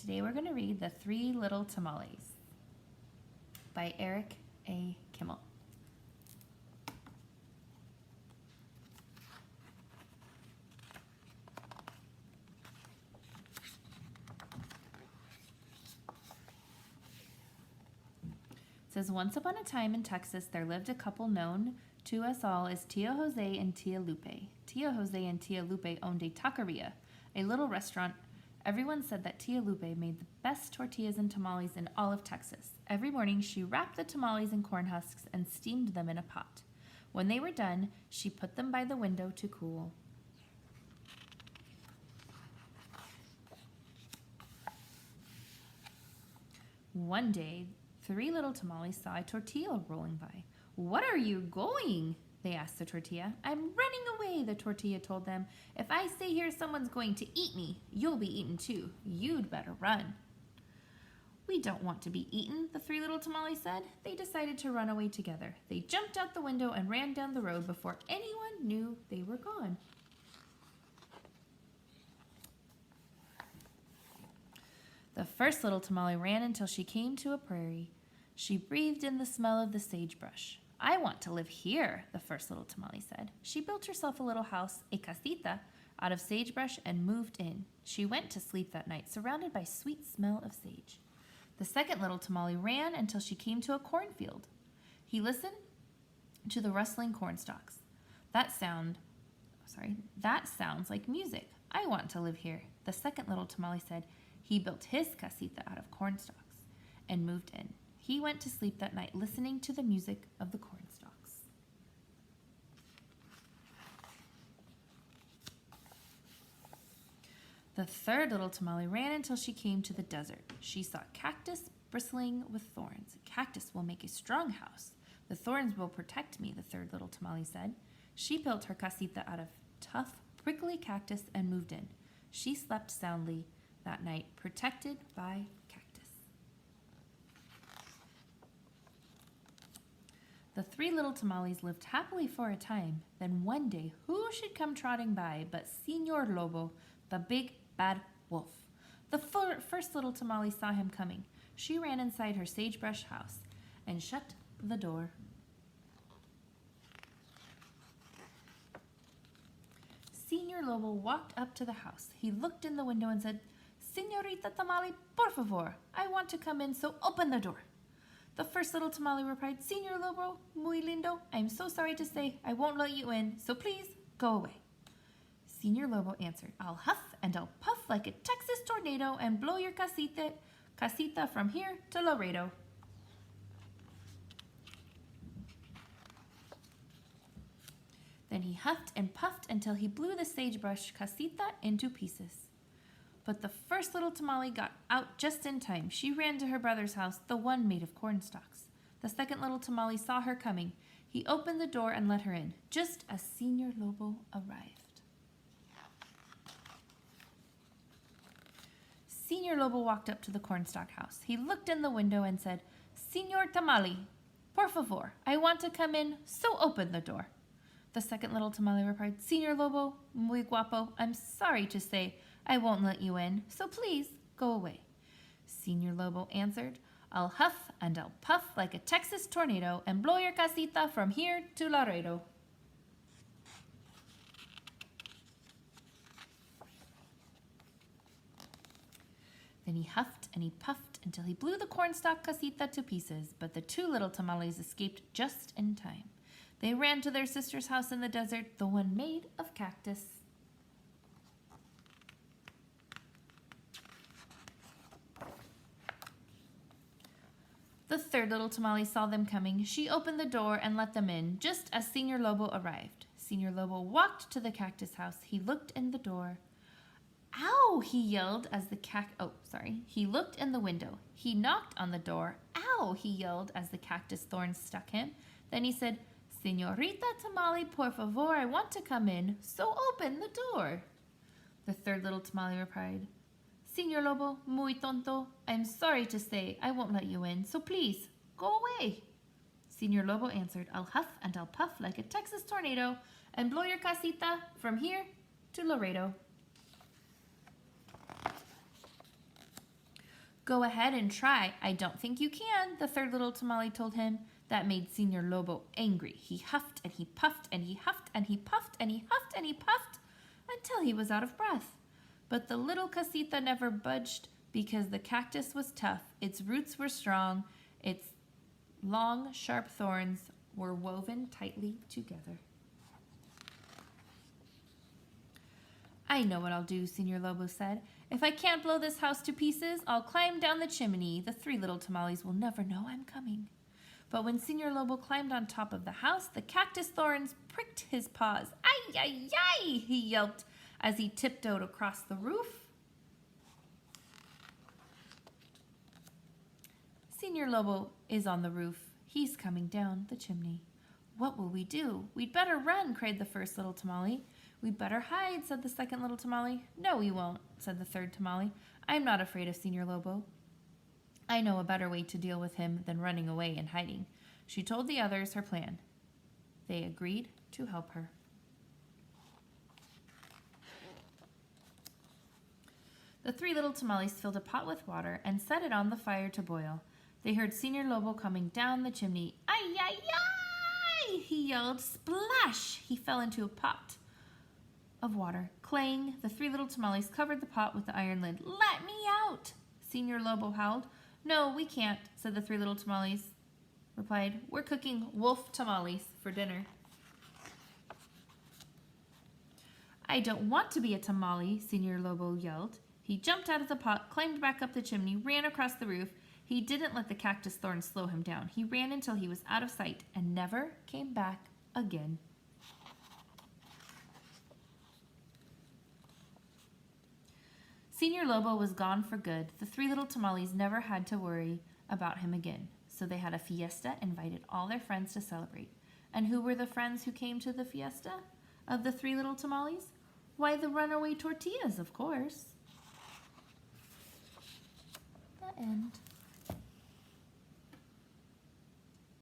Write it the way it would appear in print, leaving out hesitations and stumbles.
Today we're going to read The Three Little Tamales by Eric A. Kimmel. It says, once upon a time in Texas, there lived a couple known to us all as Tia Jose and Tia Lupe. Tia Jose and Tia Lupe owned a taqueria, a little restaurant. Everyone said that Tia Lupe made the best tortillas and tamales in all of Texas. Every morning, she wrapped the tamales in corn husks and steamed them in a pot. When they were done, she put them by the window to cool. One day, three little tamales saw a tortilla rolling by. "What are you going?" they asked the tortilla. "I'm running away," the tortilla told them. "If I stay here, someone's going to eat me. You'll be eaten too. You'd better run." "We don't want to be eaten," the three little tamales said. They decided to run away together. They jumped out the window and ran down the road before anyone knew they were gone. The first little tamale ran until she came to a prairie. She breathed in the smell of the sagebrush. "I want to live here," the first little tamale said. She built herself a little house, a casita, out of sagebrush and moved in. She went to sleep that night, surrounded by sweet smell of sage. The second little tamale ran until she came to a cornfield. He listened to the rustling corn stalks. That sounds like music. "I want to live here," the second little tamale said. He built his casita out of corn stalks and moved in. He went to sleep that night listening to the music of the corn stalks. The third little tamale ran until she came to the desert. She saw cactus bristling with thorns. "Cactus will make a strong house. The thorns will protect me," the third little tamale said. She built her casita out of tough, prickly cactus and moved in. She slept soundly that night, protected by cactus. The three little tamales lived happily for a time. Then one day, who should come trotting by but Señor Lobo, the big bad wolf. The first little tamale saw him coming. She ran inside her sagebrush house and shut the door. Señor Lobo walked up to the house. He looked in the window and said, "Señorita Tamale, por favor, I want to come in, so open the door." The first little tamale replied, "Señor Lobo, muy lindo, I'm so sorry to say I won't let you in, so please go away." Señor Lobo answered, "I'll huff and I'll puff like a Texas tornado and blow your casita from here to Laredo." Then he huffed and puffed until he blew the sagebrush casita into pieces. But the first little tamale got out just in time. She ran to her brother's house, the one made of corn stalks. The second little tamale saw her coming. He opened the door and let her in, just as Señor Lobo arrived. Señor Lobo walked up to the cornstalk house. He looked in the window and said, "Señor Tamale, por favor, I want to come in, so open the door." The second little tamale replied, "Señor Lobo, muy guapo, I'm sorry to say I won't let you in, so please go away." Señor Lobo answered, "I'll huff and I'll puff like a Texas tornado and blow your casita from here to Laredo." Then he huffed and he puffed until he blew the cornstalk casita to pieces, but the two little tamales escaped just in time. They ran to their sister's house in the desert, the one made of cactus. The third little tamale saw them coming. She opened the door and let them in, just as Señor Lobo arrived. Señor Lobo walked to the cactus house. He looked in the door. "Ow!" he yelled as He looked in the window. He knocked on the door. "Ow!" he yelled as the cactus thorns stuck him. Then he said, "Señorita Tamale, por favor, I want to come in, so open the door." The third little tamale replied, "Señor Lobo, muy tonto, I'm sorry to say I won't let you in, so please, go away." Señor Lobo answered, "I'll huff and I'll puff like a Texas tornado and blow your casita from here to Laredo." Go ahead and try. I don't think you can, the third little tamale told him. That made Senor Lobo angry. He huffed and he puffed and he huffed and he puffed and he huffed and he puffed until he was out of breath. But the little casita never budged because the cactus was tough, its roots were strong, its long, sharp thorns were woven tightly together. I know what I'll do, Senor Lobo said. If I can't blow this house to pieces, I'll climb down the chimney. The three little tamales will never know I'm coming. But when Senor Lobo climbed on top of the house, the cactus thorns pricked his paws. Ay, ay, ay, he yelped as he tiptoed across the roof. Senor Lobo is on the roof. He's coming down the chimney. What will we do? We'd better run, cried the first little tamale. We'd better hide, said the second little tamale. No, we won't, said the third tamale. I'm not afraid of Senor Lobo. I know a better way to deal with him than running away and hiding. She told the others her plan. They agreed to help her. The three little tamales filled a pot with water and set it on the fire to boil. They heard Senor Lobo coming down the chimney. Ay, ay, ay! He yelled. Splash! He fell into a pot of water. Clang! The three little tamales covered the pot with the iron lid. Let me out! Senor Lobo howled. No, we can't, said the three little tamales. Replied, we're cooking wolf tamales for dinner. I don't want to be a tamale, Senor Lobo yelled. He jumped out of the pot, climbed back up the chimney, ran across the roof. He didn't let the cactus thorns slow him down. He ran until he was out of sight and never came back again. Senor Lobo was gone for good. The three little tamales never had to worry about him again. So they had a fiesta, invited all their friends to celebrate. And who were the friends who came to the fiesta of the three little tamales? Why, the runaway tortillas, of course. The end.